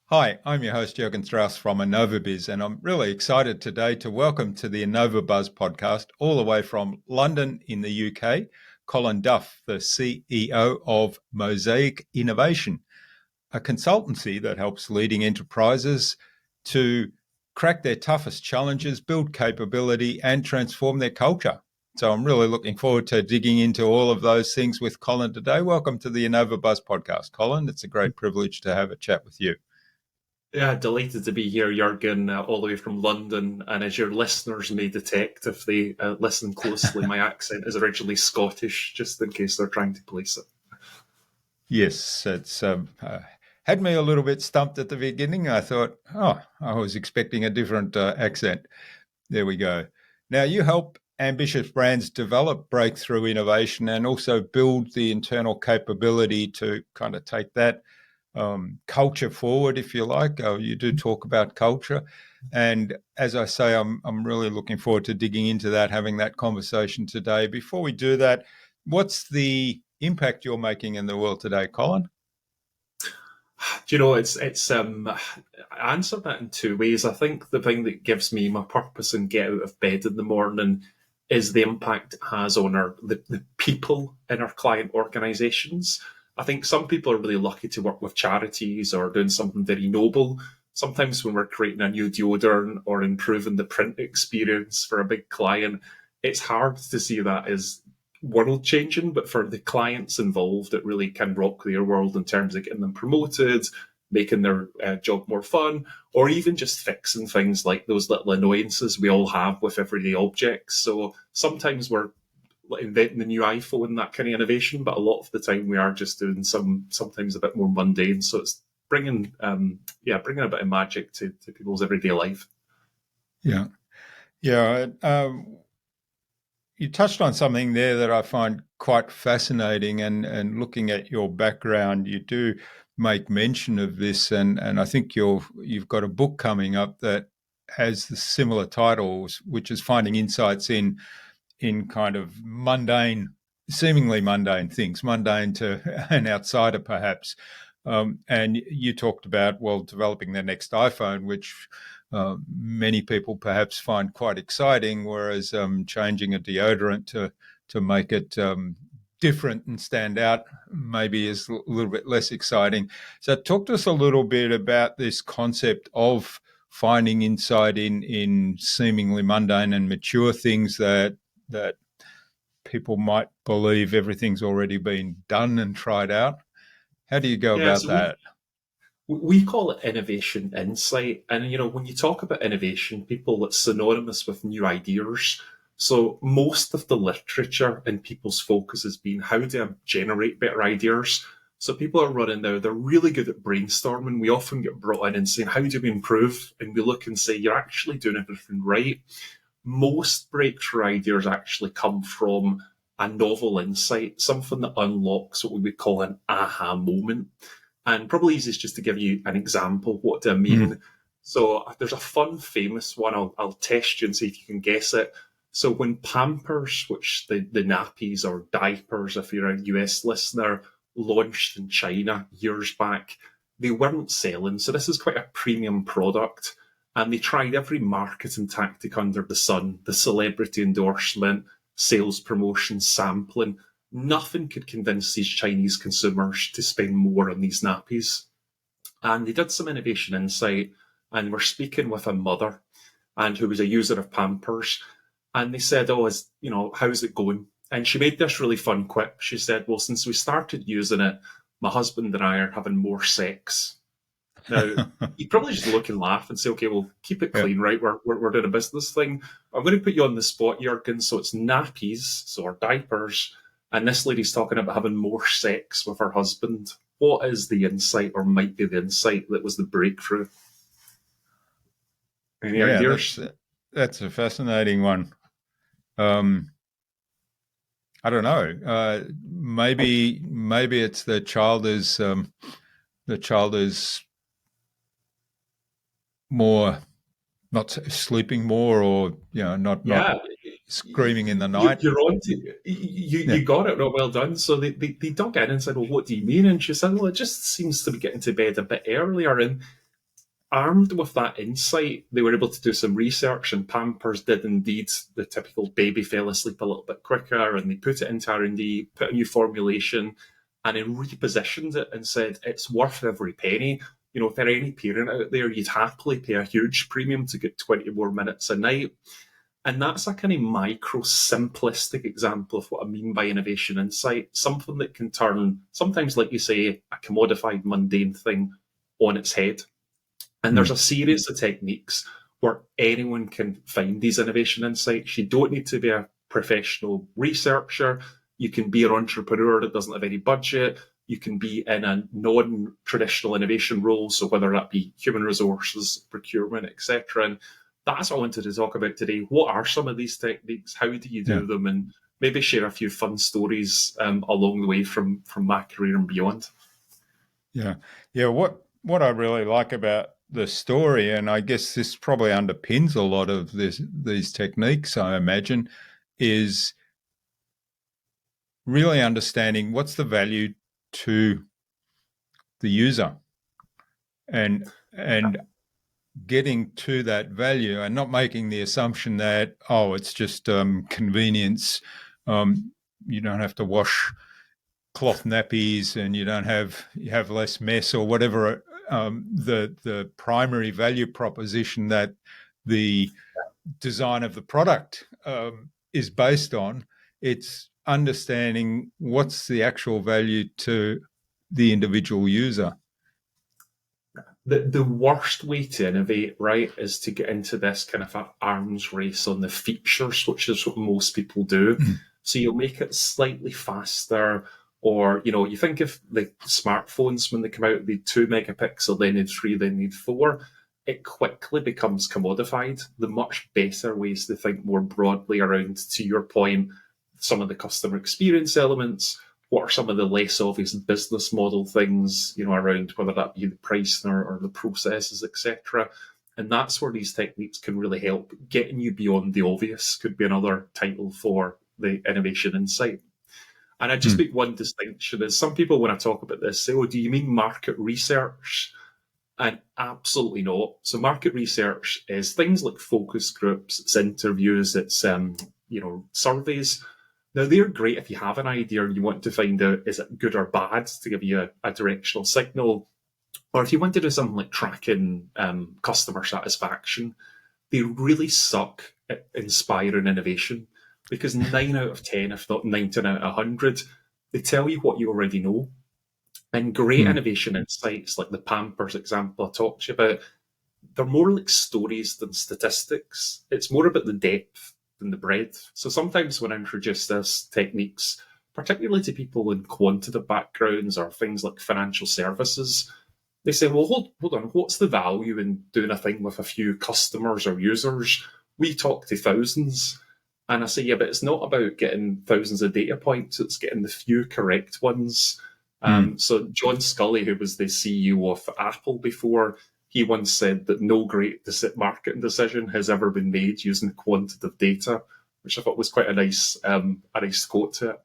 Hi, I'm your host, Jürgen Strauss from Innova.Buzz, and I'm really excited today to welcome to the Innova.Buzz podcast, all the way from London in the UK, Colin Duff, the CEO of Mosaic Innovation, a consultancy that helps leading enterprises to crack their toughest challenges, build capability, and transform their culture. So I'm really looking forward to digging into all of those things with Colin today. Welcome to the Innova.Buzz podcast, Colin. It's a great privilege to have a chat with you. Yeah, delighted to be here, Jurgen, all the way from London. And as your listeners may detect, if they listen closely, my accent is originally Scottish, just in case they're trying to place it. Yes, it's had me a little bit stumped at the beginning. I thought, I was expecting a different accent. There we go. Now, you help ambitious brands develop breakthrough innovation and also build the internal capability to kind of take that culture forward, if you like. You do talk about culture. And as I say, I'm really looking forward to digging into that, having that conversation today. Before we do that, what's the impact you're making in the world today, Colin? Do you know, I answer that in two ways. I think the thing that gives me my purpose and get out of bed in the morning is the impact it has on the people in our client organizations. I think some people are really lucky to work with charities or doing something very noble. Sometimes when we're creating a new deodorant or improving the print experience for a big client, it's hard to see that as world changing, but for the clients involved, it really can rock their world in terms of getting them promoted, making their job more fun, or even just fixing things like those little annoyances we all have with everyday objects. So sometimes we're inventing the new iPhone, that kind of innovation, but a lot of the time we are just doing sometimes a bit more mundane. So it's bringing bringing a bit of magic to people's everyday life. Yeah. Yeah. You touched on something there that I find quite fascinating, and looking at your background, you do make mention of this, and I think you've got a book coming up that has the similar titles, which is finding insights in kind of mundane, seemingly mundane things, mundane to an outsider perhaps. And you talked about, well, developing the next iPhone, which many people perhaps find quite exciting, whereas changing a deodorant to make it different and stand out maybe is a little bit less exciting. So talk to us a little bit about this concept of finding insight in seemingly mundane and mature things that people might believe everything's already been done and tried out. How do you go Yeah, about so we that? we call it innovation insight. And, when you talk about innovation, people, it's synonymous with new ideas. So most of the literature and people's focus has been how do I generate better ideas? So people are running now, they're really good at brainstorming. We often get brought in and saying, how do we improve? And we look and say, you're actually doing everything right. Most breakthrough ideas actually come from a novel insight, something that unlocks what we would call an aha moment. And probably easiest just to give you an example. What do I Mm. mean? So there's a fun, famous one. I'll test you and see if you can guess it. So when Pampers, which the nappies or diapers, if you're a US listener, launched in China years back, they weren't selling. So this is quite a premium product. And they tried every marketing tactic under the sun, the celebrity endorsement, sales promotion, sampling. Nothing could convince these Chinese consumers to spend more on these nappies. And they did some innovation insight, and we're speaking with a mother and who was a user of Pampers. And they said, how's it going? And she made this really fun quip. She said, well, since we started using it, my husband and I are having more sex. Now, you probably just look and laugh and say, okay, well, keep it Yeah. clean, right? We're doing a business thing. I'm going to put you on the spot, Jurgen. So it's nappies, so our diapers. And this lady's talking about having more sex with her husband. What is the insight, or might be the insight, that was the breakthrough? Any Yeah, ideas? that's a fascinating one. Um, I don't know. Maybe it's the child is more not sleeping more, or not Yeah, screaming in the night. you're on to you. Yeah. You got it. No, well done. So they dug in and said, "Well, what do you mean?" And she said, "Well, it just seems to be getting to bed a bit earlier." And armed with that insight, they were able to do some research, and Pampers did indeed the typical baby fell asleep a little bit quicker, and they put it into R&D, put a new formulation, and then repositioned it and said it's worth every penny. You know, if there are any parent out there, you'd happily pay a huge premium to get 20 more minutes a night. And that's a kind of micro, simplistic example of what I mean by innovation insight, something that can turn, sometimes, like you say, a commodified, mundane thing on its head. And there's a Mm. series of techniques where anyone can find these innovation insights. You don't need to be a professional researcher. You can be an entrepreneur that doesn't have any budget. You can be in a non-traditional innovation role, so whether that be human resources, procurement, etc. And that's what I wanted to talk about today. What are some of these techniques? How do you Yeah. do them? And maybe share a few fun stories along the way from my career and beyond. Yeah. Yeah. What I really like about the story, and I guess this probably underpins a lot of these techniques, I imagine, is really understanding what's the value to the user, and getting to that value, and not making the assumption that, oh, it's just convenience. Um, you don't have to wash cloth nappies, and you have less mess, or whatever the primary value proposition that the design of the product is based on. It's understanding what's the actual value to the individual user. The worst way to innovate, right, is to get into this kind of a arms race on the features, which is what most people do. So you'll make it slightly faster, or you think of the smartphones when they come out, they need 2 megapixel, they need three, they need four. It quickly becomes commodified. The much better ways to think more broadly around, to your point, some of the customer experience elements. What are some of the less obvious business model things, around whether that be the pricing or the processes, etc. And that's where these techniques can really help. Getting you beyond the obvious could be another title for the innovation insight. And I just make one distinction is some people, when I talk about this, say, oh, do you mean market research? And absolutely not. So market research is things like focus groups, it's interviews, it's surveys. Now, they're great if you have an idea and you want to find out, is it good or bad, to give you a directional signal. Or if you want to do something like tracking customer satisfaction, they really suck at inspiring innovation, because 9 out of 10, if not 19 out of 100, they tell you what you already know. And great Mm. innovation insights, like the Pampers example I talked to you about, they're more like stories than statistics. It's more about the depth than the breadth. So sometimes when I introduce this techniques, particularly to people in quantitative backgrounds or things like financial services, they say, well, hold on, what's the value in doing a thing with a few customers or users? We talk to thousands. And I say, yeah, but it's not about getting thousands of data points, it's getting the few correct ones. Mm. So John Scully, who was the CEO of Apple before, he once said that no great marketing decision has ever been made using quantitative data, which I thought was quite a nice quote to it.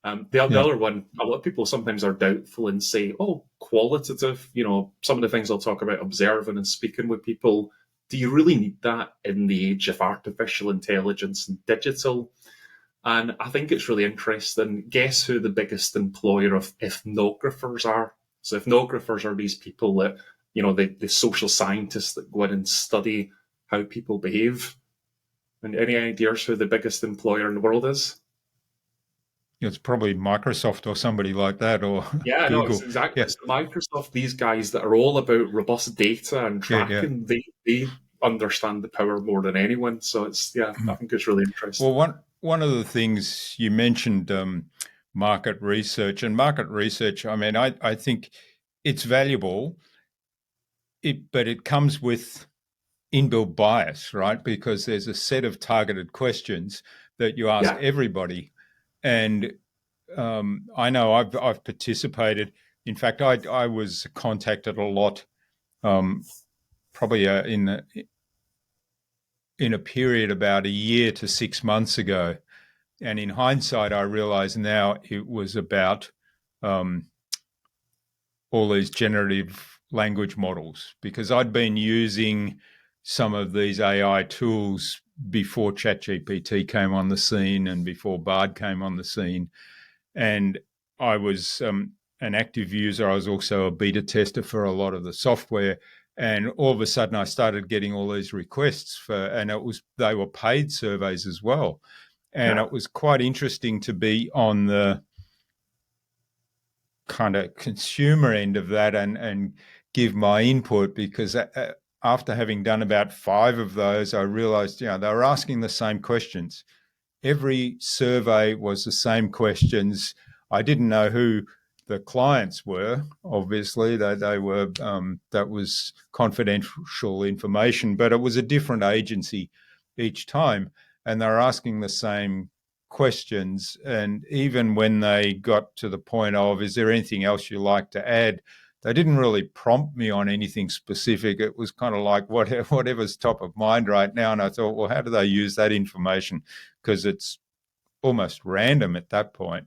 The Yeah. other one, a lot of people sometimes are doubtful and say, oh, qualitative, some of the things I'll talk about, observing and speaking with people, do you really need that in the age of artificial intelligence and digital? And I think it's really interesting. Guess who the biggest employer of ethnographers are? So ethnographers are these people that, the social scientists that go in and study how people behave. And any ideas who the biggest employer in the world is? It's probably Microsoft or somebody like that, or Yeah, no, it's Google. exactly. Yeah. It's Microsoft, these guys that are all about robust data and Yeah. Yeah. tracking, they understand the power more than anyone. So I think it's really Well, interesting. one of the things you mentioned, market research, and market research. I mean, I think it's valuable, but it comes with inbuilt bias, right? Because there's a set of targeted questions that you ask Yeah. everybody, and I know I've participated. In fact, I was contacted a lot, um, probably in a period about a year to 6 months ago. And in hindsight, I realize now it was about um, all these generative language models, because I'd been using some of these AI tools before ChatGPT came on the scene and before Bard came on the scene. And I was an active user. I was also a beta tester for a lot of the software. And all of a sudden I started getting all these requests and they were paid surveys as well. And it was quite interesting to be on the kind of consumer end of that and give my input, because after having done about 5 of those, I realized, they were asking the same questions. Every survey was the same questions. I didn't know who the clients were. Obviously, they were that was confidential information, but it was a different agency each time, and they were asking the same questions. And even when they got to the point of, is there anything else you like to add, they didn't really prompt me on anything specific. It was kind of like whatever's top of mind right now. And I thought, well, how do they use that information? Because it's almost random at that point.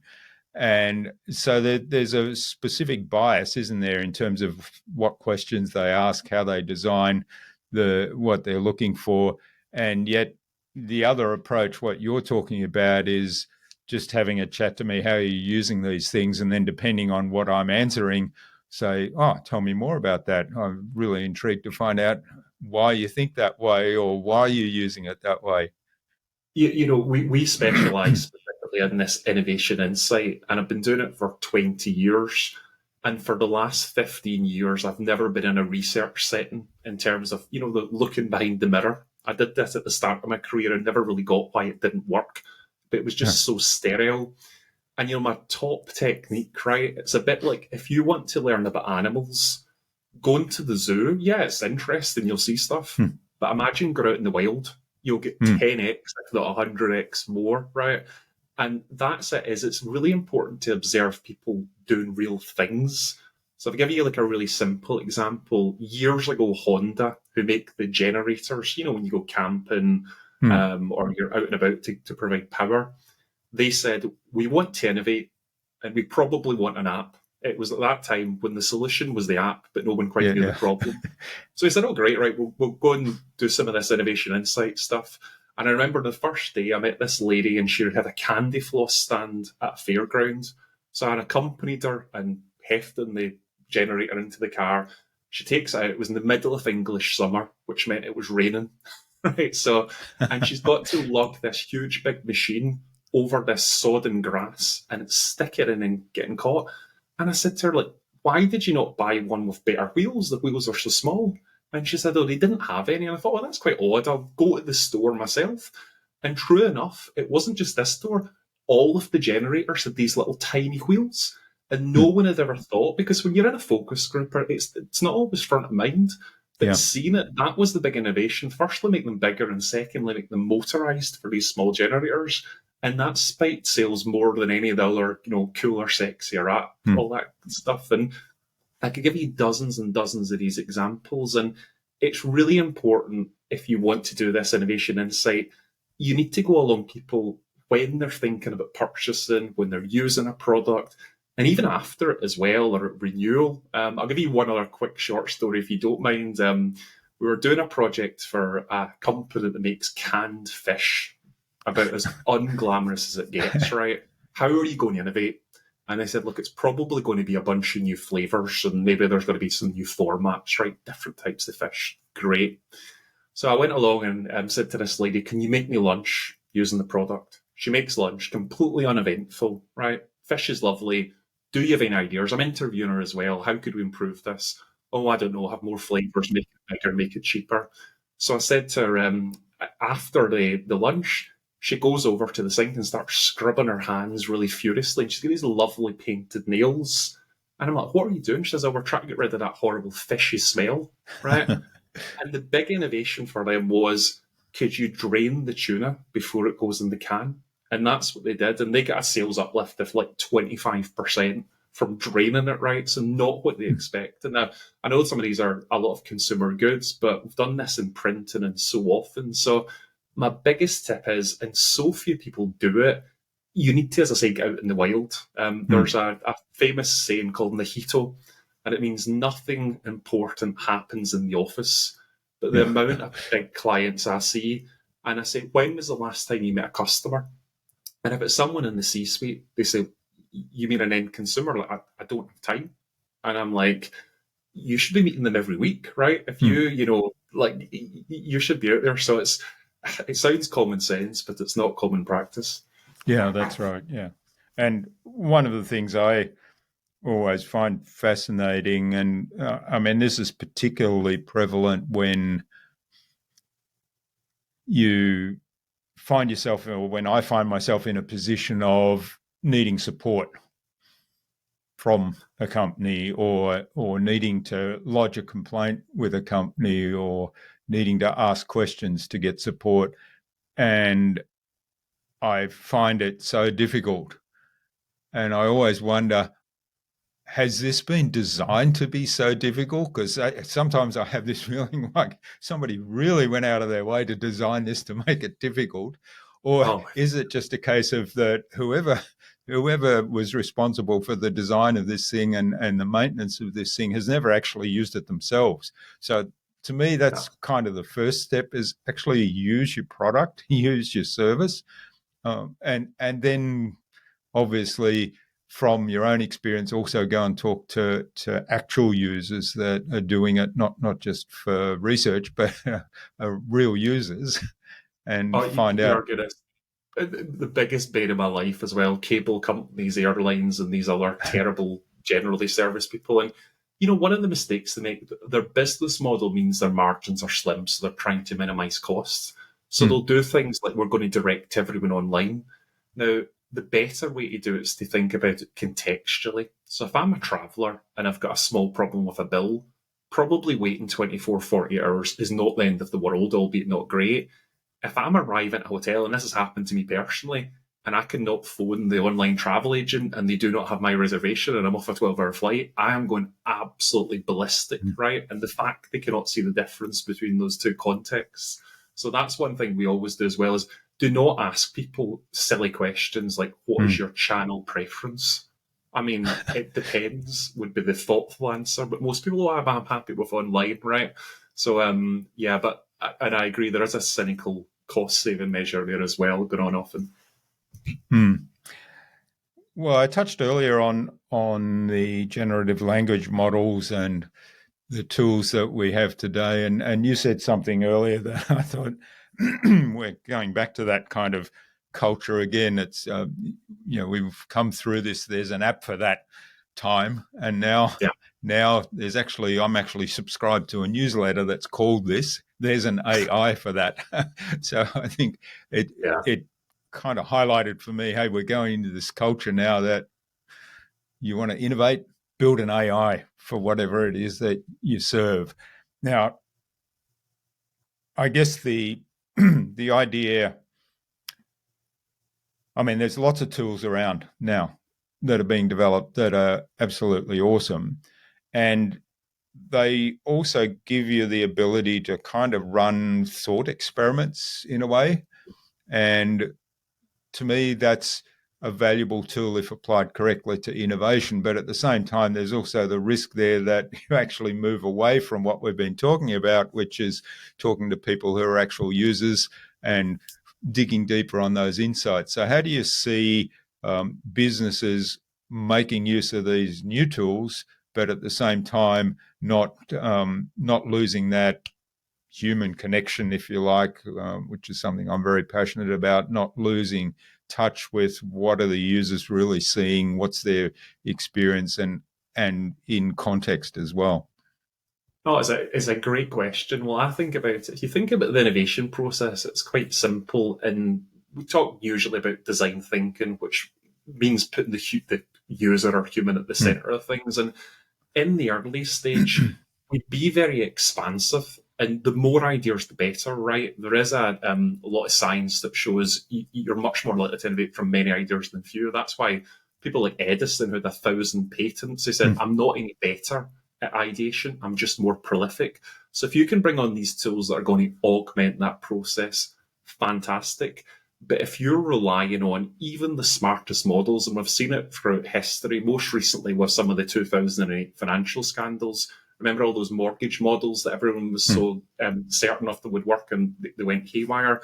And so there's a specific bias, isn't there, in terms of what questions they ask, how they design what they're looking for. And yet the other approach, what you're talking about, is just having a chat to me, how are you using these things? And then depending on what I'm answering, say, oh, tell me more about that. I'm really intrigued to find out why you think that way or why you're using it that way. We specialise specifically in this innovation insight, and I've been doing it for 20 years. And for the last 15 years, I've never been in a research setting in terms of, the looking behind the mirror. I did this at the start of my career and never really got why it didn't work, but it was just so sterile. And, my top technique, right? It's a bit like if you want to learn about animals, going to the zoo, yeah, it's interesting, you'll see stuff. But imagine go out in the wild, you'll get 10x, if not 100x more, right? And that's it, it's really important to observe people doing real things. So I'll give you like a really simple example. Years ago, Honda, who make the generators, when you go camping or you're out and about to provide power, they said, we want to innovate and we probably want an app. It was at that time when the solution was the app, but no one quite knew the problem. So he said, oh, great, right, we'll go and do some of this innovation insight stuff. And I remember the first day I met this lady and she had a candy floss stand at a fairground. So I accompanied her and hefting the generator into the car. She takes it out. It was in the middle of English summer, which meant it was raining. Right. So, and she's got to lug this huge big machine over this sodden grass and it's sticking in and getting caught. And I said to her, like, why did you not buy one with better wheels? The wheels are so small. And she said, oh, they didn't have any. And I thought, well, that's quite odd. I'll go to the store myself. And true enough, it wasn't just this store. All of the generators had these little tiny wheels. And no one had ever thought, because when you're in a focus group, it's not always front of mind. But seeing it, that was the big innovation. Firstly, make them bigger, and secondly, make them motorized for these small generators. And that spiked sales more than any of the other, cooler, sexier app, all that stuff. And I could give you dozens and dozens of these examples. And it's really important, if you want to do this innovation insight, you need to go along people when they're thinking about purchasing, when they're using a product, and even after it as well, or at renewal. I'll give you one other quick short story, if you don't mind. We were doing a project for a company that makes canned fish, about as unglamorous as it gets, right? How are you going to innovate? And I said, look, it's probably going to be a bunch of new flavors, and maybe there's going to be some new formats, right? Different types of fish. Great. So I went along and said to this lady, can you make me lunch using the product? She makes lunch, completely uneventful, right? Fish is lovely. Do you have any ideas? I'm interviewing her as well. How could we improve this? Oh, I don't know, have more flavors, make it bigger, make it cheaper. So I said to her, after the lunch, she goes over to the sink and starts scrubbing her hands really furiously. And she's got these lovely painted nails. And I'm like, what are you doing? She says, oh, we're trying to get rid of that horrible fishy smell, right? And the big innovation for them was, could you drain the tuna before it goes in the can? And that's what they did. And they got a sales uplift of like 25% from draining it, right? So not what they expected. Now, I know some of these are a lot of consumer goods, but we've done this in printing and so often. So my biggest tip is, and so few people do it, you need to, as I say, get out in the wild. There's a famous saying called mojito, and it means nothing important happens in the office. But the amount of big clients I see, and I say, when was the last time you met a customer? And if it's someone in the C-suite, they say, you mean an end consumer? Like, I don't have time. And I'm like, you should be meeting them every week, right? If like, you should be out there. So it sounds common sense, but it's not common practice. Yeah, that's right. Yeah. And one of the things I always find fascinating, and I mean, this is particularly prevalent when you find yourself, or when I find myself in a position of needing support from a company, or needing to lodge a complaint with a company, or needing to ask questions to get support. And I find it so difficult. And I always wonder, has this been designed to be so difficult? Because sometimes I have this feeling like somebody really went out of their way to design this to make it difficult. Or Oh, is it just a case of that whoever was responsible for the design of this thing and the maintenance of this thing has never actually used it themselves? So to me, yeah. that's kind of the first step, is actually use your product, use your service, and then obviously from your own experience also go and talk to actual users that are doing it, not just for research, but real users, and Oh, find you're out. gonna the biggest bane of my life as well. Cable companies, airlines, and these other terrible generally service people. And one of the mistakes they make, their business model means their margins are slim, so they're trying to minimize costs. So Hmm. they'll do things like, we're going to direct everyone online. Now, the better way to do it is to think about it contextually. So if I'm a traveller and I've got a small problem with a bill, probably waiting 24, 48 hours is not the end of the world, albeit not great. If I'm arriving at a hotel, and this has happened to me personally, and I cannot phone the online travel agent and they do not have my reservation and I'm off a 12-hour flight, I am going absolutely ballistic, right? And the fact they cannot see the difference between those two contexts. So that's one thing we always do as well, is do not ask people silly questions like, what Hmm. is your channel preference? I mean, it depends would be the thoughtful answer, but most people, I'm happy with online, right? So, yeah, and I agree, there is a cynical cost saving measure there as well going on often. Hmm. Well, I touched earlier on the generative language models and the tools that we have today, and you said something earlier that I thought we're going back to that kind of culture again. It's we've come through this. There's an app for that time, and Yeah, now I'm actually subscribed to a newsletter that's called this. There's an AI for that. So I think it yeah. it kind of highlighted for me, hey, we're going into this culture now that you want to innovate, build an AI for whatever it is that you serve. Now, I guess the the idea, I mean, there's lots of tools around now that are being developed that are absolutely awesome. And they also give you the ability to kind of run thought experiments in a way. And to me, that's a valuable tool if applied correctly to innovation. But at the same time, there's also the risk there that you actually move away from what we've been talking about, which is talking to people who are actual users and digging deeper on those insights. So, how do you see businesses making use of these new tools, but at the same time not losing that human connection, if you like, which is something I'm very passionate about, not losing touch with what are the users really seeing, what's their experience, and in context as well. No, it's a great question. Well, I think about it. If you think about the innovation process, it's quite simple. And we talk usually about design thinking, which means putting the user or human at the Hmm. center of things. And in the early stage, we'd be very expansive. And the more ideas, the better, right? There is a lot of science that shows you're much more likely to innovate from many ideas than few. That's why people like Edison, who had 1,000 patents, he said, Hmm. I'm not any better at ideation, I'm just more prolific. So if you can bring on these tools that are going to augment that process, fantastic. But if you're relying on even the smartest models, and we've seen it throughout history, most recently with some of the 2008 financial scandals, remember all those mortgage models that everyone was Hmm. so certain of that would work and they went haywire?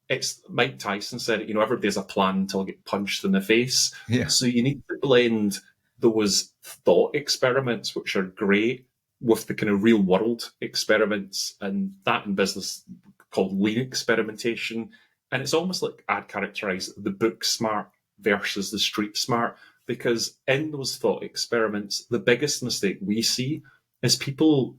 It's Mike Tyson said, everybody has a plan until they get punched in the face. Yeah. So you need to blend those thought experiments, which are great, with the kind of real world experiments, and that in business called lean experimentation. And it's almost like I'd characterize the book smart versus the street smart, because in those thought experiments, the biggest mistake we see is people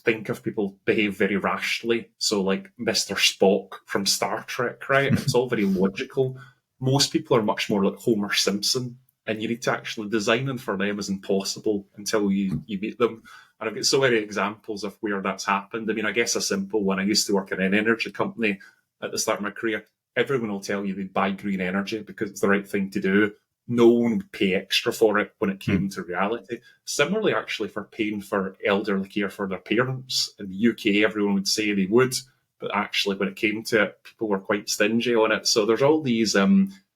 think of people behave very rationally. So, like Mr. Spock from Star Trek, right? It's all very logical. Most people are much more like Homer Simpson, and you need to actually design them for them as impossible until you meet them. And I've got so many examples of where that's happened. I mean, I guess a simple one. I used to work in an energy company at the start of my career. Everyone will tell you they buy green energy because it's the right thing to do. No one would pay extra for it when it Hmm. came to reality. Similarly, actually, for paying for elderly care for their parents. In the UK, everyone would say they would, but actually, when it came to it, people were quite stingy on it. So there's all these.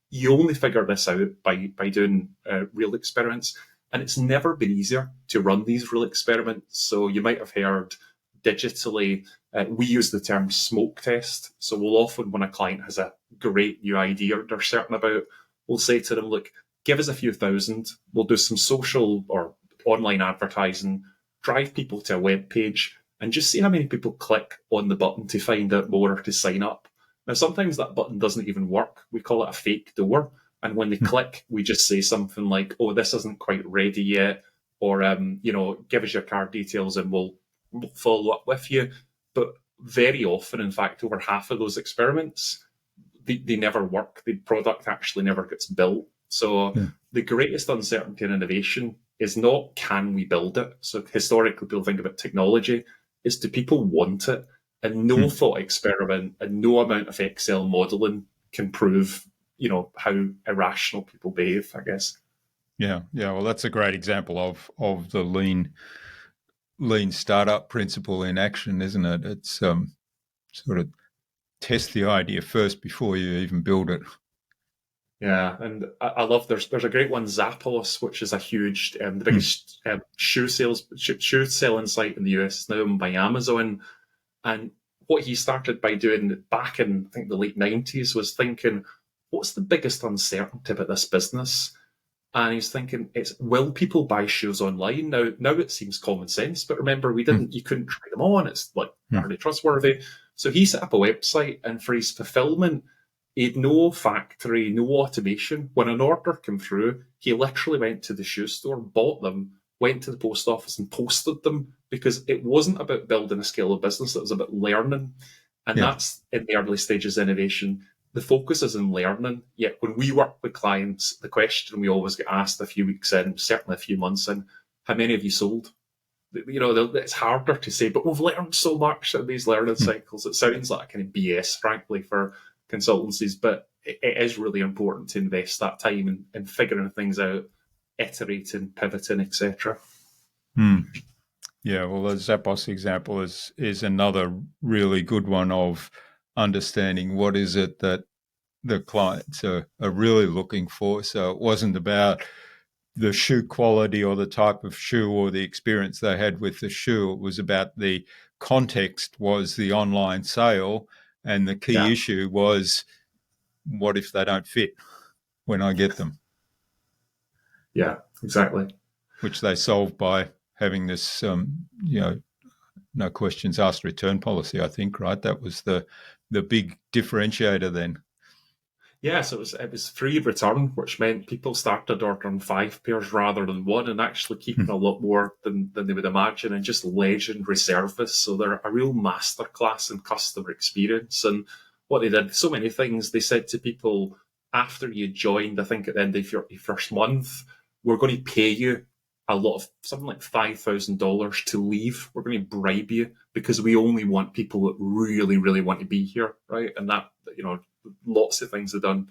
You only figure this out by doing real experiments, and it's never been easier to run these real experiments. So you might have heard digitally. We use the term smoke test. So we'll often, when a client has a great new idea they're certain about, we'll say to them, look, give us a few thousand. We'll do some social or online advertising, drive people to a web page, and just see how many people click on the button to find out more or to sign up. Now, sometimes that button doesn't even work. We call it a fake door. And when they Hmm. click, we just say something like, oh, this isn't quite ready yet. Or, give us your card details and we'll follow up with you. But very often, in fact, over half of those experiments, they never work. The product actually never gets built. So Yeah. the greatest uncertainty in innovation is not can we build it. So historically, people think about technology is do people want it? And no Hmm. thought experiment and no amount of Excel modeling can prove, how irrational people behave, I guess. Yeah. Yeah. Well, that's a great example of the lean startup principle in action, isn't it? It's sort of test the idea first before you even build it. Yeah, and I love there's a great one, Zappos, which is a huge the Hmm. biggest shoe selling site in the US is now owned by Amazon. And what he started by doing back in, I think, the late 90s was thinking, what's the biggest uncertainty about this business? And he's thinking, it's will people buy shoes online? Now it seems common sense, but remember, Hmm. you couldn't try them on. It's like, Hmm. are they trustworthy? So he set up a website, and for his fulfillment, he had no factory, no automation. When an order came through, he literally went to the shoe store, bought them, went to the post office and posted them, because it wasn't about building a scale of business, it was about learning. And Yeah. that's in the early stages of innovation. The focus is in learning. Yet when we work with clients, the question we always get asked a few weeks in, certainly a few months in, how many have you sold? It's harder to say, but we've learned so much in these learning Hmm. cycles. It sounds like kind of BS, frankly, for consultancies, but it is really important to invest that time in figuring things out, iterating, pivoting, etc. Hmm. Yeah, well, the Zappos example is another really good one of understanding what is it that the clients are really looking for. So it wasn't about the shoe quality or the type of shoe or the experience they had with the shoe. It was about the context was the online sale, and the key Yeah, issue was what if they don't fit when I get them, yeah, exactly. which they solved by having this, no questions asked return policy. I think, right? That was the big differentiator then. Yeah, so it was free return, which meant people started ordering 5 pairs rather than one, and actually keeping a lot more than they would imagine, and just legendary service. So they're a real masterclass in customer experience. And what they did, so many things. They said to people after you joined, I think at the end of your first month, we're going to pay you a lot of something like $5,000 to leave. We're going to bribe you because we only want people that really, really want to be here, right? And that, lots of things are done.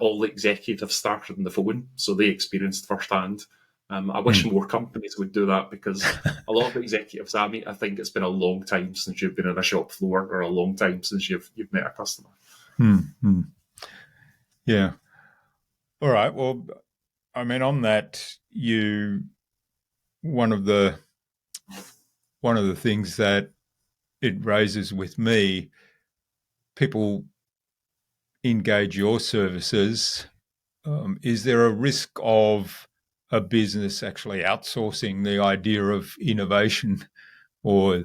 All the executives started on the phone, so they experienced firsthand. I wish more companies would do that, because a lot of executives I meet, I think it's been a long time since you've been on a shop floor, or a long time since you've met a customer. Hmm. Hmm. Yeah. All right. Well, I mean, on that, you one of the one of the things that it raises with me, people engage your services. Is there a risk of a business actually outsourcing the idea of innovation or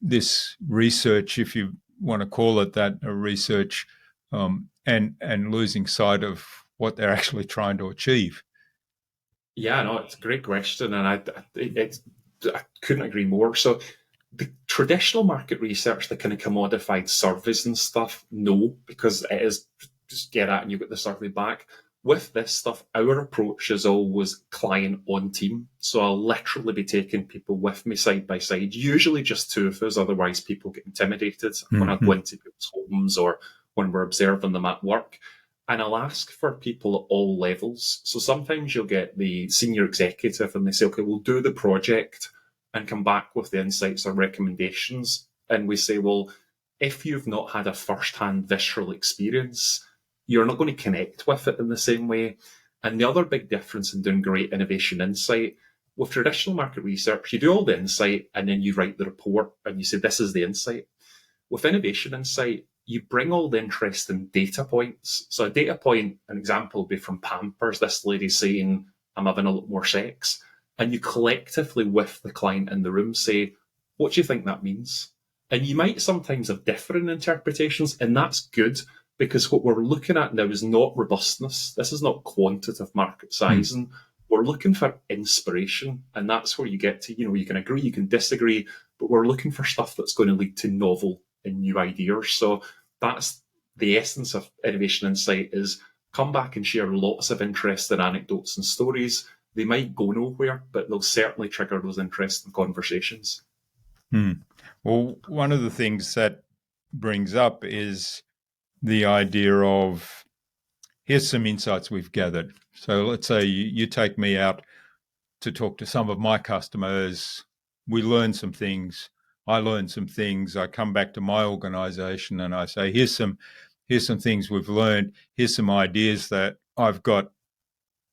this research, if you want to call it that, a research, and losing sight of what they're actually trying to achieve? Yeah, no, it's a great question, and I couldn't agree more. So the traditional market research, the kind of commodified surveys and stuff, no, because it is just get at and you get the survey back. With this stuff, our approach is always client on team. So I'll literally be taking people with me side by side, usually just two of us, otherwise people get intimidated when I go Mm-hmm. into people's homes or when we're observing them at work. And I'll ask for people at all levels. So sometimes you'll get the senior executive and they say, okay, we'll do the project and come back with the insights or recommendations. And we say, well, if you've not had a first-hand visceral experience, you're not going to connect with it in the same way. And the other big difference in doing great innovation insight, with traditional market research, you do all the insight and then you write the report and you say, this is the insight. With innovation insight, you bring all the interesting data points. So a data point, an example would be from Pampers, this lady saying, I'm having a lot more sex. And you collectively, with the client in the room, say, what do you think that means? And you might sometimes have different interpretations, and that's good because what we're looking at now is not robustness. This is not quantitative market sizing. We're looking for inspiration, and that's where you get to, you can agree, you can disagree, but we're looking for stuff that's going to lead to novel and new ideas. So that's the essence of innovation insight is come back and share lots of interesting anecdotes and stories. They might go nowhere, but they'll certainly trigger those interesting conversations. Hmm. Well, one of the things that brings up is the idea of here's some insights we've gathered. So let's say you take me out to talk to some of my customers. We learn some things. I learn some things. I come back to my organization and I say, here's some things we've learned. Here's some ideas that I've got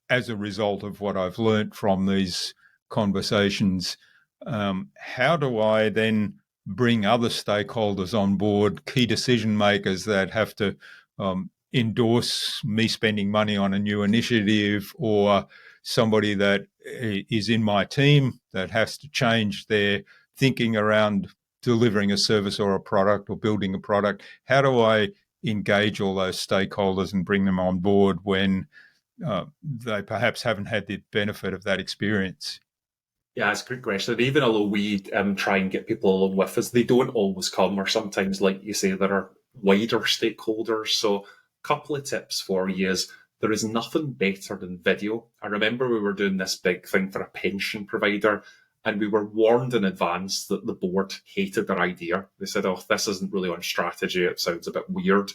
as a result of what I've learned from these conversations. How do I then bring other stakeholders on board, key decision makers that have to endorse me spending money on a new initiative, or somebody that is in my team that has to change their thinking around delivering a service or a product or building a product? How do I engage all those stakeholders and bring them on board when they perhaps haven't had the benefit of that experience? Yeah, it's a great question. Even although we try and get people along with us, they don't always come, or sometimes, like you say, there are wider stakeholders. So, a couple of tips for you is there is nothing better than video. I remember we were doing this big thing for a pension provider, and we were warned in advance that the board hated their idea. They said, oh, this isn't really on strategy. It sounds a bit weird.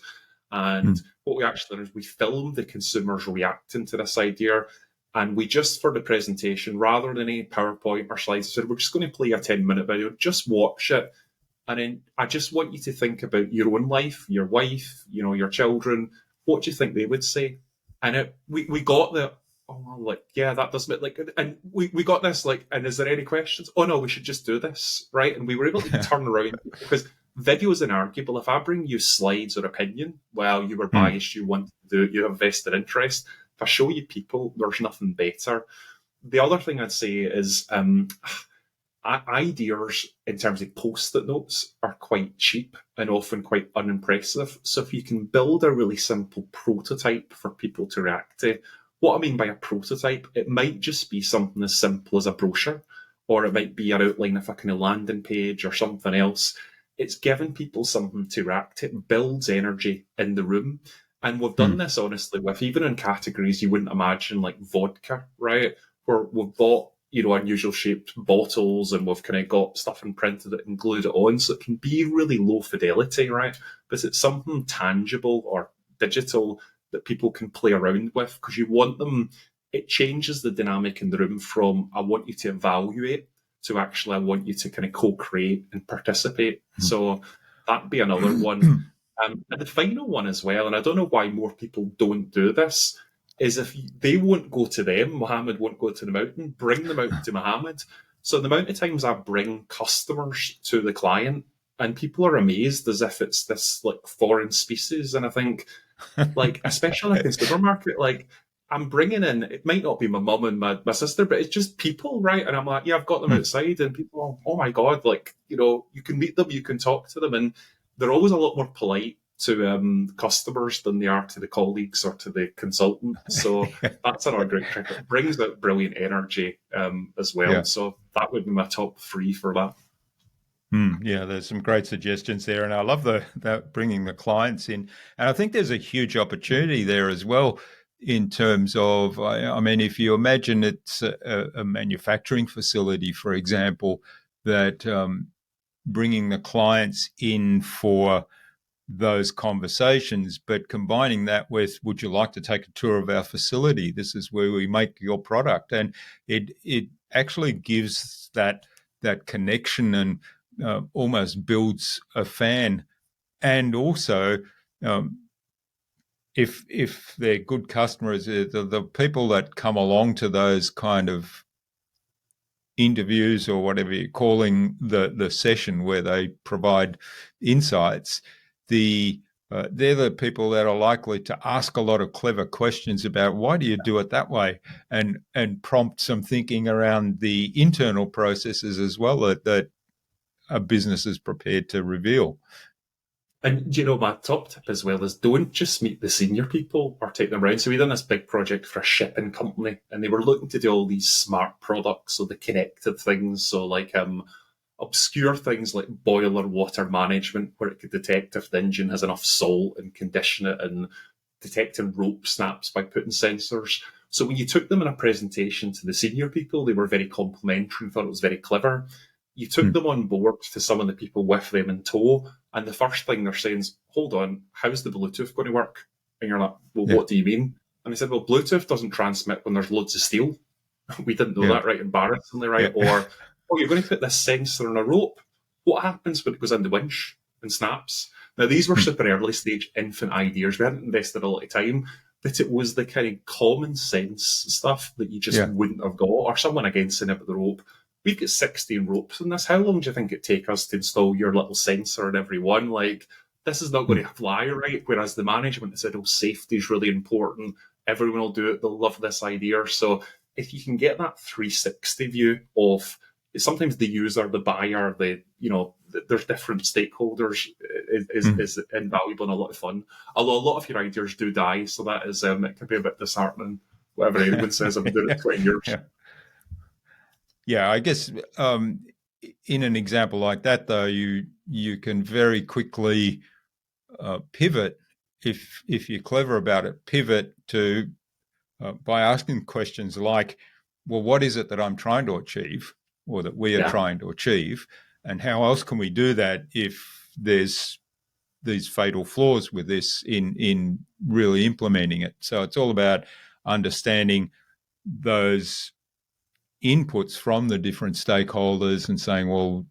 Hmm. And what we actually did is we filmed the consumers reacting to this idea. And we just, for the presentation, rather than any PowerPoint or slides, said, we're just going to play a 10-minute video, just watch it. And then I just want you to think about your own life, your wife, your children. What do you think they would say? And we got the, oh, like, yeah, that doesn't, like, and we got this, like, and is there any questions? Oh, no, we should just do this, right? And we were able to turn around because video is inarguable. If I bring you slides or opinion, well, you were Hmm. biased, you want to do it, you have vested interest. If I show you people, there's nothing better. The other thing I'd say is ideas in terms of post-it notes are quite cheap and often quite unimpressive. So if you can build a really simple prototype for people to react to, what I mean by a prototype, it might just be something as simple as a brochure, or it might be an outline of a kind of landing page or something else. It's giving people something to react to. It builds energy in the room. And we've done Hmm. this honestly with even in categories you wouldn't imagine, like vodka, right? Where we've bought unusual shaped bottles and we've kind of got stuff and printed it and glued it on. So it can be really low fidelity, right? But it's something tangible or digital that people can play around with because you want them, it changes the dynamic in the room from I want you to evaluate to actually I want you to kind of co create and participate. So that'd be another one. And the final one as well, and I don't know why more people don't do this, is if they won't go to them, Mohammed won't go to the mountain, bring the mountain to Mohammed. So the amount of times I bring customers to the client, and people are amazed as if it's this like foreign species. And I think, like, especially like in supermarket, like I'm bringing in, it might not be my mum and my sister, but it's just people, right? And I'm like, yeah, I've got them outside, and people are, oh my God, like, you can meet them, you can talk to them, and they're always a lot more polite to customers than they are to the colleagues or to the consultant. So that's another great trick. It brings out brilliant energy as well. Yeah. So that would be my top three for that. Yeah, there's some great suggestions there, and I love that bringing the clients in. And I think there's a huge opportunity there as well in terms of, I mean, if you imagine it's a manufacturing facility, for example, that bringing the clients in for those conversations, but combining that with, would you like to take a tour of our facility? This is where we make your product, and it actually gives that connection and almost builds a fan. And also, um, if they're good customers, the people that come along to those kind of interviews or whatever you're calling the session where they provide insights, they're the people that are likely to ask a lot of clever questions about why do you do it that way, and prompt some thinking around the internal processes as well that a business is prepared to reveal. And my top tip as well is don't just meet the senior people or take them around. So we done this big project for a shipping company, and they were looking to do all these smart products, so the connected things, so like obscure things like boiler water management, where it could detect if the engine has enough salt and condition it, and detecting rope snaps by putting sensors. So when you took them in a presentation to the senior people, they were very complimentary and thought it was very clever. You took them on board to some of the people with them in tow, and the first thing they're saying is, hold on, how's the Bluetooth going to work? And you're like, well, Yeah. what do you mean? And they said, well, Bluetooth doesn't transmit when there's loads of steel. We didn't know Yeah. that, right? Embarrassingly, right? Yeah. Or, oh, you're going to put this sensor on a rope. What happens when it goes in the winch and snaps? Now, these were super early stage infant ideas. We hadn't invested a lot of time, but it was the kind of common sense stuff that you just Yeah. wouldn't have got. Or someone again saying about the rope, we've got 16 ropes in this. How long do you think it take us to install your little sensor in every one? Like, this is not going to fly, right? Whereas the management said, oh, safety is really important. Everyone will do it. They'll love this idea. So if you can get that 360 view of sometimes the user, the buyer, there's different stakeholders is invaluable and a lot of fun. Although a lot of your ideas do die, so that is it can be a bit disheartening. Whatever anyone says, I've been doing it 20 years. Yeah. Yeah, I guess in an example like that, though, you can very quickly pivot if you're clever about it. Pivot to by asking questions like, "Well, what is it that I'm trying to achieve, or that we are trying to achieve, and how else can we do that if there's these fatal flaws with this in really implementing it?" So it's all about understanding those inputs from the different stakeholders and saying, well,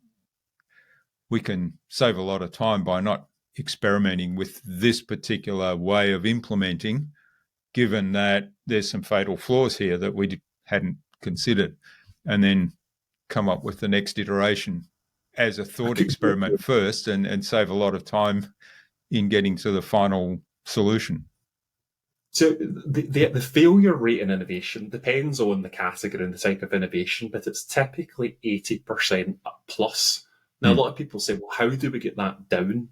we can save a lot of time by not experimenting with this particular way of implementing, given that there's some fatal flaws here that we hadn't considered, and then come up with the next iteration as a thought experiment first and save a lot of time in getting to the final solution. So the failure rate in innovation depends on the category and the type of innovation, but it's typically 80% plus. Now, a lot of people say, well, how do we get that down?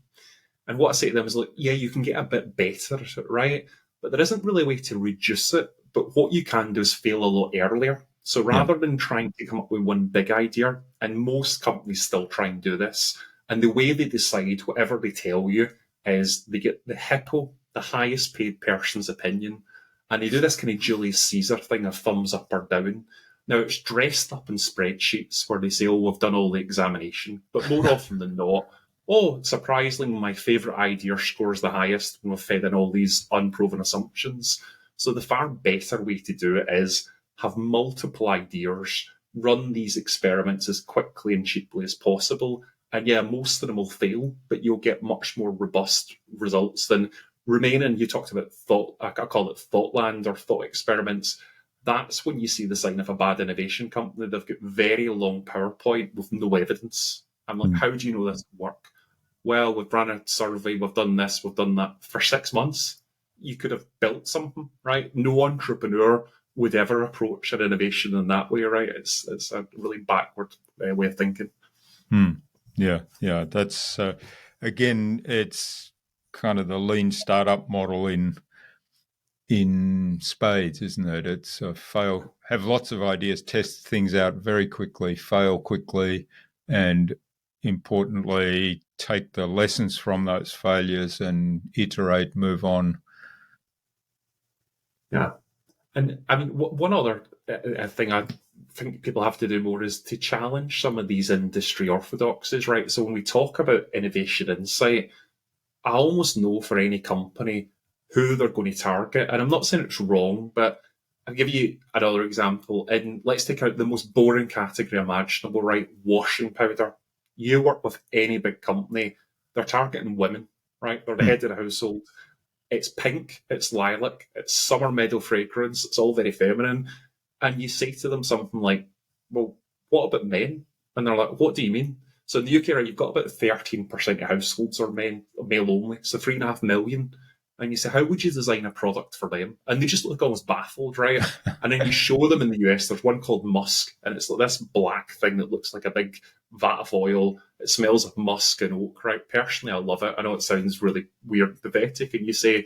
And what I say to them is like, yeah, you can get a bit better at it, right? But there isn't really a way to reduce it. But what you can do is fail a lot earlier. So rather than trying to come up with one big idea, and most companies still try and do this, and the way they decide, whatever they tell you, is they get the hippo, the highest paid person's opinion, and they do this kind of Julius Caesar thing of thumbs up or down. Now, it's dressed up in spreadsheets where they say, oh, we've done all the examination, but more often than not, oh, surprisingly, my favourite idea scores the highest when we've fed in all these unproven assumptions. So the far better way to do it is have multiple ideas, run these experiments as quickly and cheaply as possible, And yeah, most of them will fail, but you'll get much more robust results than remaining. You talked about thought, I call it thoughtland or thought experiments. That's when you see the sign of a bad innovation company. They've got very long PowerPoint with no evidence. I'm like, Mm. how do you know this will work? Well, we've run a survey, we've done this, we've done that for 6 months. You could have built something, right? No entrepreneur would ever approach an innovation in that way, right? It's a really backward way of thinking. Mm. Yeah. That's again, it's kind of the lean startup model in spades, isn't it? It's fail, have lots of ideas, test things out very quickly, fail quickly, and importantly, take the lessons from those failures and iterate, move on. Yeah. And I mean, one other thing I think people have to do more is to challenge some of these industry orthodoxies, right? So when we talk about innovation insight, I almost know for any company who they're going to target. And I'm not saying it's wrong, but I'll give you another example. And let's take out the most boring category imaginable, right? Washing powder. You work with any big company, they're targeting women, right? They're the Mm. head of the household. It's pink, it's lilac, it's summer meadow fragrance, it's all very feminine. And you say to them something like, well, what about men? And they're like, what do you mean? So in the UK, right, you've got about 13% of households are male only, so 3.5 million. And you say, how would you design a product for them? And they just look almost baffled, right? And then you show them in the US, there's one called Musk, and it's like this black thing that looks like a big vat of oil. It smells of musk and oak, right? Personally, I love it. I know it sounds really weird, pathetic. And you say,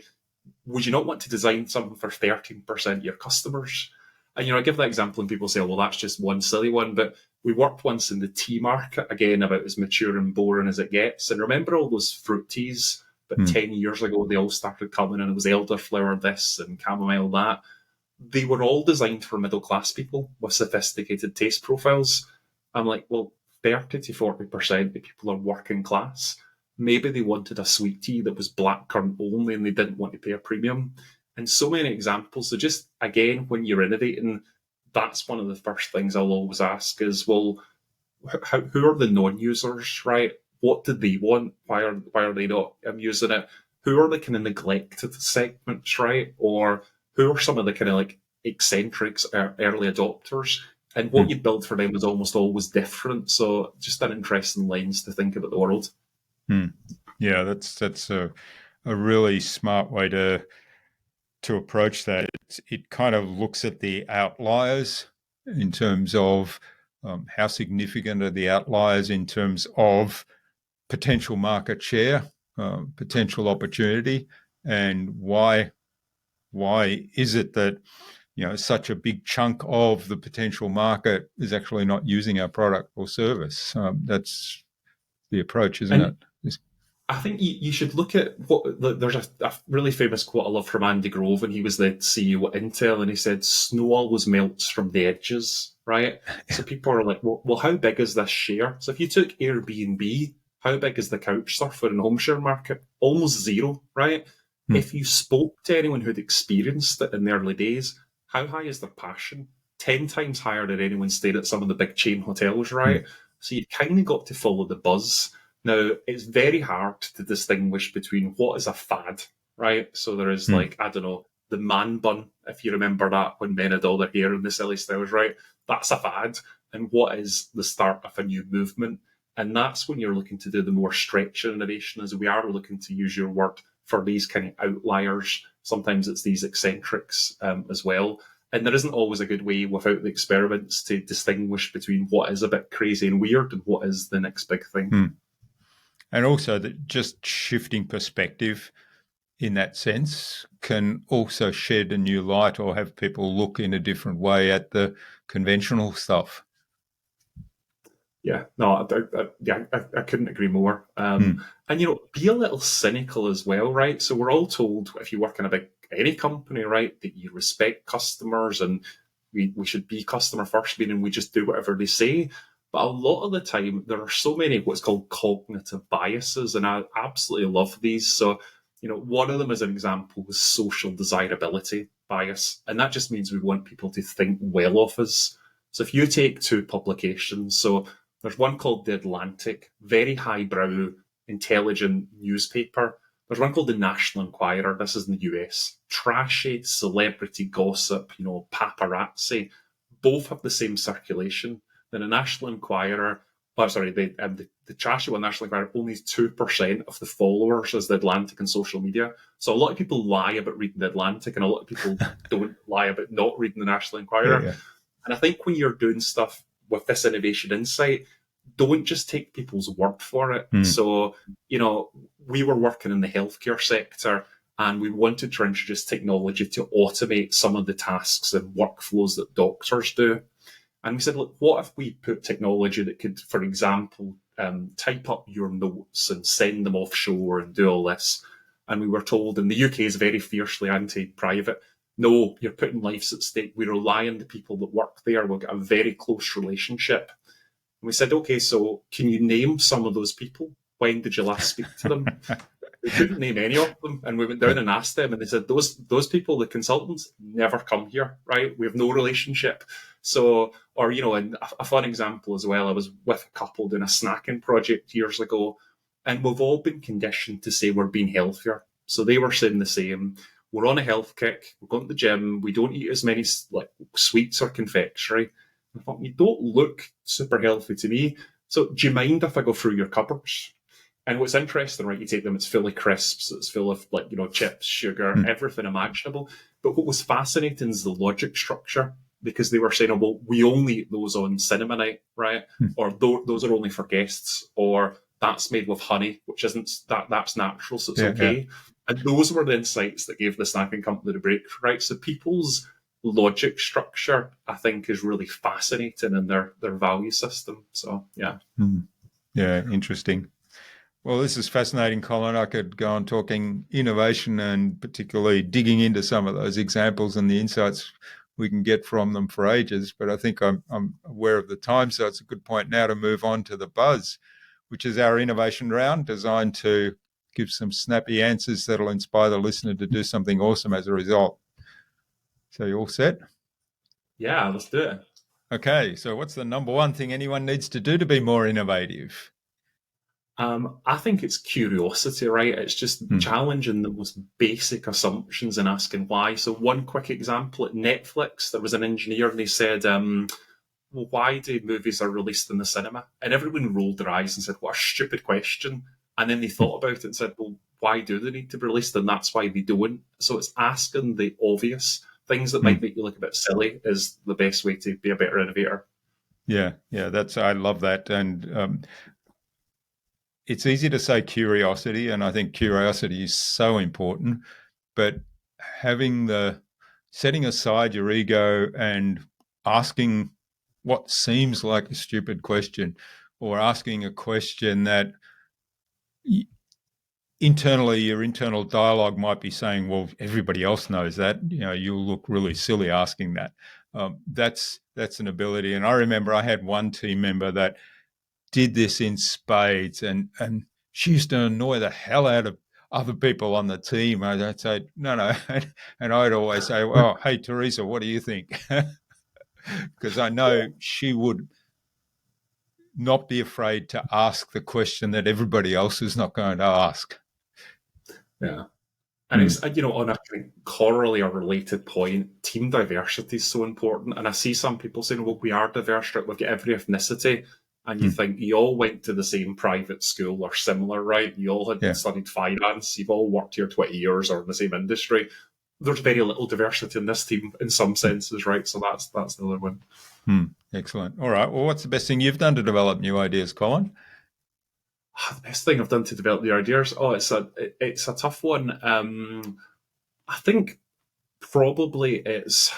would you not want to design something for 13% of your customers? And, I give that example and people say, well, that's just one silly one. But we worked once in the tea market, again, about as mature and boring as it gets. And remember all those fruit teas? But Mm. 10 years ago, they all started coming and it was elderflower this and chamomile that. They were all designed for middle class people with sophisticated taste profiles. I'm like, well, 30 to 40% of people are working class. Maybe they wanted a sweet tea that was blackcurrant only and they didn't want to pay a premium. And so many examples. So just again, when you're innovating, that's one of the first things I'll always ask is, well, who are the non-users, right? What did they want? Why are they not using it? Who are the kind of neglected segments, right? Or who are some of the kind of like eccentrics or early adopters? And what Mm. you build for them is almost always different. So just an interesting lens to think about the world. Mm. Yeah, that's a really smart way to approach that. It kind of looks at the outliers in terms of how significant are the outliers in terms of potential market share, potential opportunity, and why is it that such a big chunk of the potential market is actually not using our product or service. That's the approach, isn't it? And I think you should look at there's a really famous quote I love from Andy Grove, and he was the CEO at Intel, and he said, "Snow always melts from the edges," right? So people are like, well, how big is this share? So if you took Airbnb, how big is the couch surfer and home share market? Almost zero, right? Hmm. If you spoke to anyone who'd experienced it in the early days, how high is their passion? 10 times higher than anyone stayed at some of the big chain hotels, Hmm. right? So you kind of got to follow the buzz. Now, it's very hard to distinguish between what is a fad, right? So there is Hmm. like, I don't know, the man bun, if you remember that, when men had all their hair and the silly styles, right? That's a fad. And what is the start of a new movement? And that's when you're looking to do the more stretching innovation, as we are looking to use your word for these kind of outliers. Sometimes it's these eccentrics as well. And there isn't always a good way without the experiments to distinguish between what is a bit crazy and weird and what is the next big thing. Hmm. And also that just shifting perspective in that sense can also shed a new light or have people look in a different way at the conventional stuff. Yeah, no, I couldn't agree more. Hmm. And be a little cynical as well, right? So we're all told if you work in any company, right, that you respect customers and we should be customer first, meaning we just do whatever they say. But a lot of the time, there are so many what's called cognitive biases, and I absolutely love these. So, one of them, as an example, was social desirability bias, and that just means we want people to think well of us. So if you take two publications, so There's one called The Atlantic, very highbrow, intelligent newspaper. There's one called The National Enquirer. This is in the US. Trashy celebrity gossip, paparazzi. Both have the same circulation. Then the National Enquirer, the trashy one, National Enquirer, only 2% of the followers as The Atlantic on social media. So a lot of people lie about reading The Atlantic, and a lot of people don't lie about not reading the National Enquirer. Yeah. And I think when you're doing stuff with this innovation insight, don't just take people's word for it. So, we were working in the healthcare sector, and we wanted to introduce technology to automate some of the tasks and workflows that doctors do. And we said, look, what if we put technology that could, for example, type up your notes and send them offshore and do all this? And we were told, and the UK is very fiercely anti-private, no, you're putting lives at stake. We rely on the people that work there. We'll get a very close relationship. And we said, okay, so can you name some of those people? When did you last speak to them? We couldn't name any of them. And we went down and asked them, and they said, those people, the consultants, never come here, right? We have no relationship. So, and a fun example as well, I was with a couple doing a snacking project years ago, and we've all been conditioned to say we're being healthier. So they were saying the same. We're on a health kick. We're going to the gym. We don't eat as many sweets or confectionery. I thought, you don't look super healthy to me. So do you mind if I go through your cupboards? And what's interesting, right, you take them, it's full of crisps, it's full of chips, sugar, everything imaginable. But what was fascinating is the logic structure, because they were saying, oh, well, we only eat those on cinema night, right? Or those are only for guests, or that's made with honey, which isn't, that's natural, so it's okay. Yeah. And those were the insights that gave the snacking company the break, right? So people's logic structure, I think, is really fascinating in their value system. So, yeah. Yeah, interesting. Well, this is fascinating, Colin. I could go on talking innovation and particularly digging into some of those examples and the insights we can get from them for ages. But I think I'm aware of the time, so it's a good point now to move on to the buzz, which is our innovation round designed to give some snappy answers that'll inspire the listener to do something awesome as a result. So you all set? Yeah, let's do it. Okay, so what's the number one thing anyone needs to do to be more innovative? I think it's curiosity, right? It's just challenging the most basic assumptions and asking why. So one quick example, at Netflix, there was an engineer and he said, well, why do movies are released in the cinema? And everyone rolled their eyes and said, what a stupid question. And then they thought about it and said, well, why do they need to be released? And that's why they don't. So it's asking the obvious things that might make you look a bit silly is the best way to be a better innovator. Yeah, I love that. And it's easy to say curiosity, and I think curiosity is so important, but setting aside your ego and asking what seems like a stupid question, or asking a question that internally your internal dialogue might be saying, well, everybody else knows that, you'll look really silly asking that. That's an ability. And I remember I had one team member that did this in spades, and she used to annoy the hell out of other people on the team. I'd say, no. And I'd always say, well, hey, Teresa, what do you think? Because I know she would not be afraid to ask the question that everybody else is not going to ask. Yeah. And it's, on a corollary or related point, team diversity is so important. And I see some people saying, well, we are diverse, right? We've got every ethnicity. And you think you all went to the same private school or similar, right? You all had studied finance. You've all worked here 20 years or in the same industry. There's very little diversity in this team in some senses, right? So that's the other one. Excellent. All right. Well, what's the best thing you've done to develop new ideas, Colin? The best thing I've done to develop new ideas? Oh, it's a tough one. I think probably it's...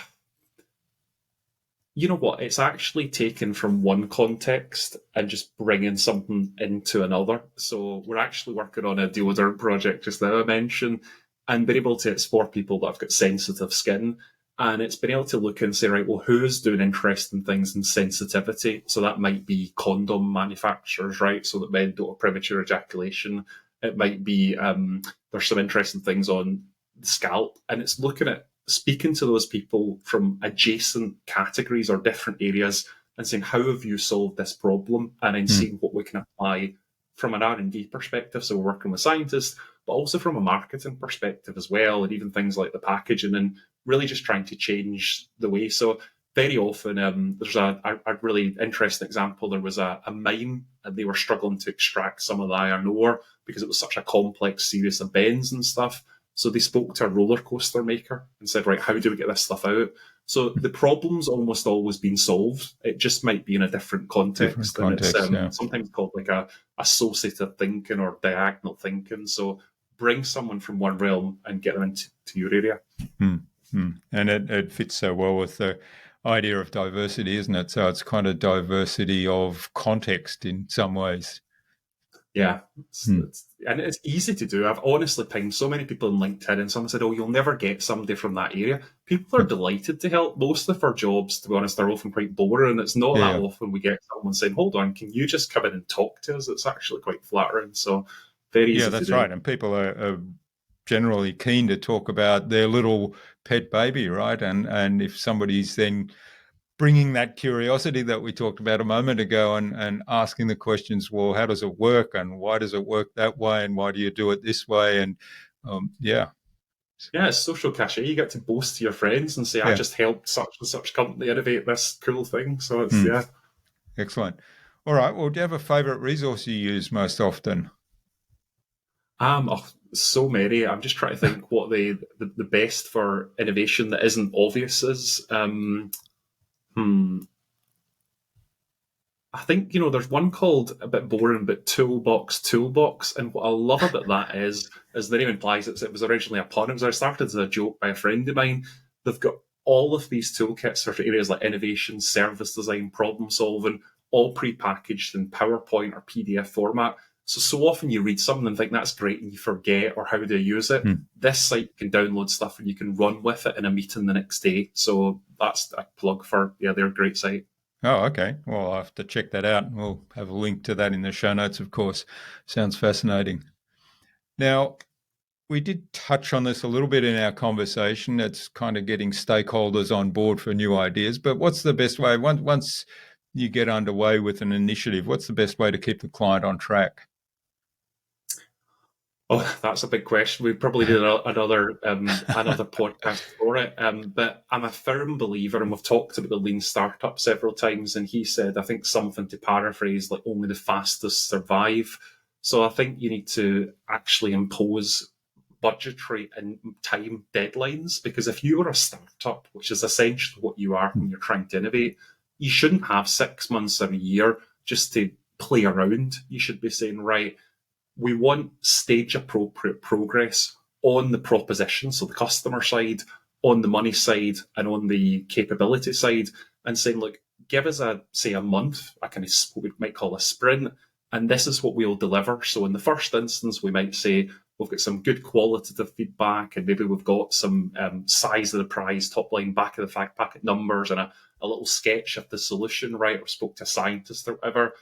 You know what? It's actually taken from one context and just bringing something into another. So we're actually working on a deodorant project just now I mentioned, and been able to explore people that have got sensitive skin. And it's been able to look and say, right, well, who's doing interesting things in sensitivity? So that might be condom manufacturers, right? So that men don't have premature ejaculation. It might be, there's some interesting things on the scalp. And it's looking at speaking to those people from adjacent categories or different areas and saying, how have you solved this problem? And then seeing what we can apply from an R&D perspective. So we're working with scientists, but also from a marketing perspective as well, and even things like the packaging, and really just trying to change the way. So very often, there's a really interesting example. There was a mine, and they were struggling to extract some of the iron ore because it was such a complex series of bends and stuff. So they spoke to a roller coaster maker and said, right, how do we get this stuff out? So the problem's almost always been solved. It just might be in a different context. Different context, and yeah. it's sometimes called like a associative thinking or diagonal thinking. So bring someone from one realm and get them into your area. And it fits so well with the idea of diversity, isn't it? So it's kind of diversity of context in some ways. Yeah, and it's easy to do. I've honestly pinged so many people on LinkedIn, and someone said, "Oh, you'll never get somebody from that area." People are delighted to help. Most of our jobs, to be honest, are often quite boring, and it's not that often we get someone saying, "Hold on, can you just come in and talk to us?" It's actually quite flattering. So very easy. Yeah, that's right. And people are generally keen to talk about their little pet baby, right? And if somebody's then bringing that curiosity that we talked about a moment ago and asking the questions, well, how does it work, and why does it work that way, and why do you do it this way? And yeah, it's social cachet. You get to boast to your friends and say, I just helped such and such company innovate this cool thing. So it's Excellent. All right. Well, do you have a favorite resource you use most often? So many. I'm just trying to think what the best for innovation that isn't obvious is. I think, there's one called, a bit boring, but Toolbox. And what I love about that is, as the name implies, it was originally a pun. It started as a joke by a friend of mine. They've got all of these toolkits for areas like innovation, service design, problem solving, all pre-packaged in PowerPoint or PDF format. So often you read something and think that's great and you forget, or how do you use it? This site can download stuff and you can run with it in a meeting the next day. So that's a plug for, they're a great site. Oh, okay. Well, I'll have to check that out. We'll have a link to that in the show notes, of course. Sounds fascinating. Now, we did touch on this a little bit in our conversation. It's kind of getting stakeholders on board for new ideas. But what's the best way, once you get underway with an initiative, what's the best way to keep the client on track? Oh, that's a big question. We probably did another podcast for it. But I'm a firm believer, and we've talked about the lean startup several times, and he said, I think something to paraphrase, like only the fastest survive. So I think you need to actually impose budgetary and time deadlines, because if you are a startup, which is essentially what you are when you're trying to innovate, you shouldn't have 6 months or a year just to play around. You should be saying, right, we want stage appropriate progress on the proposition, so the customer side, on the money side, and on the capability side, and saying, look, give us a month, a kind of what we might call a sprint, and this is what we'll deliver. So in the first instance, we might say we've got some good qualitative feedback, and maybe we've got some size of the prize, top line, back of the fact packet numbers, and a little sketch of the solution, right? Or spoke to a scientist or whatever.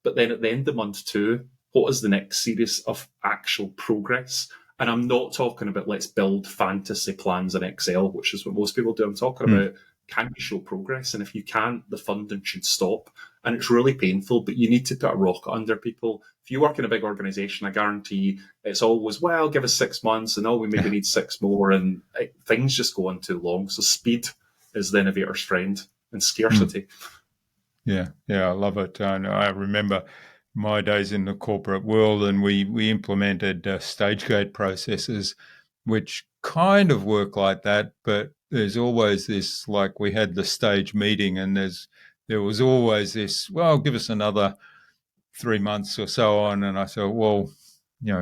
But then at the end of month 2, what is the next series of actual progress? And I'm not talking about let's build fantasy plans in Excel, which is what most people do. I'm talking about, can you show progress? And if you can't, the funding should stop. And it's really painful, but you need to put a rocket under people. If you work in a big organization, I guarantee it's always, well, give us 6 months, and we maybe need 6 more, and things just go on too long. So speed is the innovator's friend, and scarcity. Yeah, I love it. I remember my days in the corporate world, and we implemented stage gate processes, which kind of work like that, but there's always this, like, we had the stage meeting, and there was always this, well, give us another 3 months or so on. And I thought, well,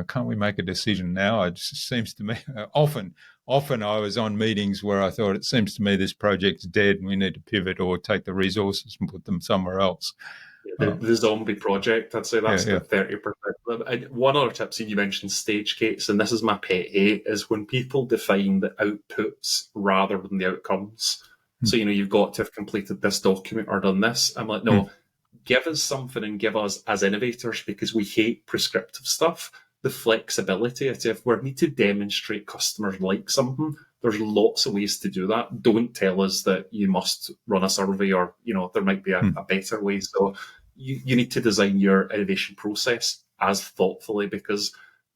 can't we make a decision now? It just seems to me often I was on meetings where I thought, it seems to me this project's dead and we need to pivot or take the resources and put them somewhere else. The zombie project, I'd say that's the 30%. And one other tip, you mentioned stage gates, and this is my pet hate, is when people define the outputs rather than the outcomes. So, you've got to have completed this document or done this. I'm like, no, give us something, and give us, as innovators, because we hate prescriptive stuff, the flexibility. If we need to demonstrate customers like something, There's lots of ways to do that. Don't tell us that you must run a survey, or there might be a better way. So you need to design your innovation process as thoughtfully, because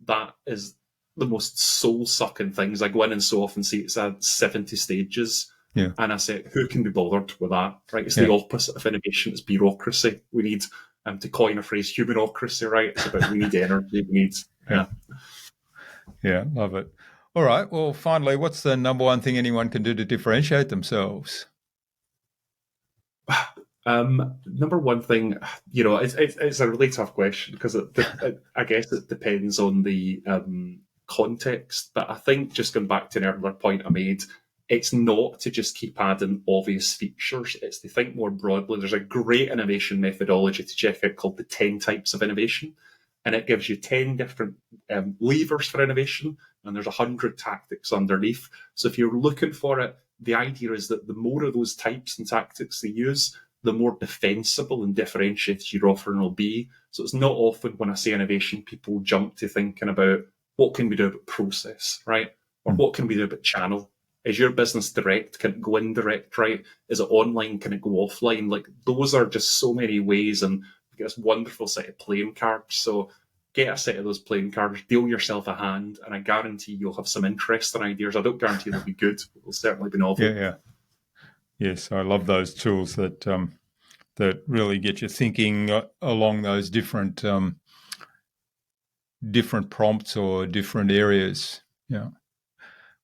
that is the most soul-sucking things. I go in and so often see it's at 70 stages. Yeah. And I say, who can be bothered with that? Right? It's Yeah. the opposite of innovation. It's bureaucracy. We need, to coin a phrase, humanocracy, right? It's about, we need energy. We need, Yeah, love it. All right. Well, finally, what's the number one thing anyone can do to differentiate themselves? Number one thing, it's a really tough question, because I guess it depends on the context. But I think, just going back to an earlier point I made, it's not to just keep adding obvious features. It's to think more broadly. There's a great innovation methodology to check out called the 10 types of innovation. And it gives you 10 different levers for innovation, and there's 100 tactics underneath. So if you're looking for it, the idea is that the more of those types and tactics they use, the more defensible and differentiated your offering will be. So it's not often when I say innovation, people jump to thinking about what can we do about process, right? Or what can we do about channel? Is your business direct? Can it go indirect, right? Is it online? Can it go offline? Like, those are just so many ways, and you get this wonderful set of playing cards. So get a set of those playing cards, deal yourself a hand, and I guarantee you'll have some interesting ideas. I don't guarantee they'll be good, but they'll certainly be novel. Yeah. Yes, I love those tools that that really get you thinking along those different prompts or different areas. Yeah.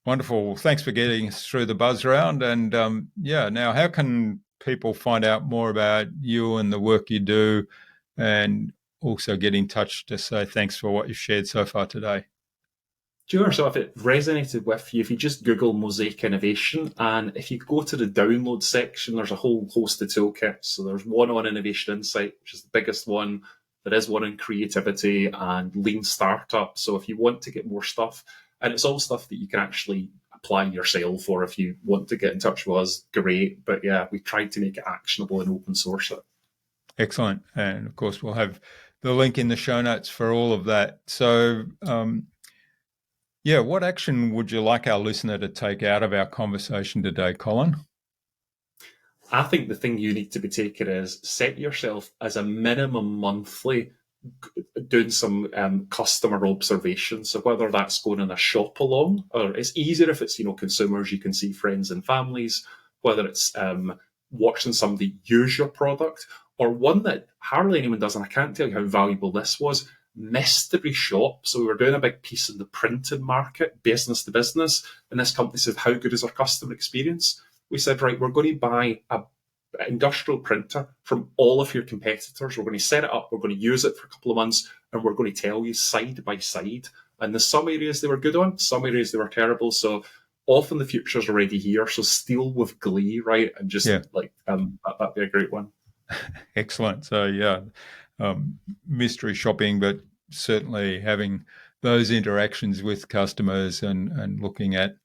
Wonderful. Thanks for getting us through the buzz round. And now how can people find out more about you and the work you do, and also get in touch to say thanks for what you've shared so far today? Sure. So if it resonated with you, if you just Google Mosaic Innovation, and if you go to the download section, there's a whole host of toolkits. So there's one on Innovation Insight, which is the biggest one. There is one on creativity and lean startup. So if you want to get more stuff, and it's all stuff that you can actually apply yourself, or if you want to get in touch with us, great. But yeah, we tried to make it actionable and open source it. Excellent. And of course, we'll have the link in the show notes for all of that. So, what action would you like our listener to take out of our conversation today, Colin? I think the thing you need to be taking is set yourself as a minimum monthly doing some customer observation. So whether that's going in a shop along, or it's easier if it's consumers, you can see friends and families, whether it's watching somebody use your product, or one that hardly anyone does, and I can't tell you how valuable this was, mystery shop. So we were doing a big piece in the printing market, business to business, and this company said, how good is our customer experience? We said, right, we're going to buy a industrial printer from all of your competitors. We're going to set it up, we're going to use it for a couple of months, and we're going to tell you side by side. And there's some areas they were good on, some areas they were terrible. So often the future's already here. So steal with glee, right? And just that'd be a great one. Excellent. So mystery shopping, but certainly having those interactions with customers and looking at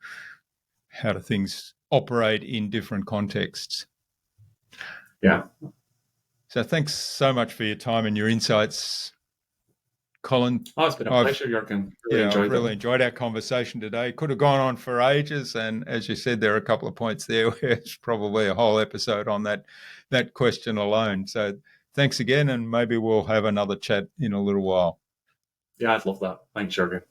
how do things operate in different contexts. Yeah. So thanks so much for your time and your insights, Colin. Oh, it's been a pleasure, Jürgen. I've really enjoyed our conversation today. Could have gone on for ages, and as you said, there are a couple of points there where it's probably a whole episode on that question alone. So thanks again, and maybe we'll have another chat in a little while. Yeah, I'd love that. Thanks, Jürgen.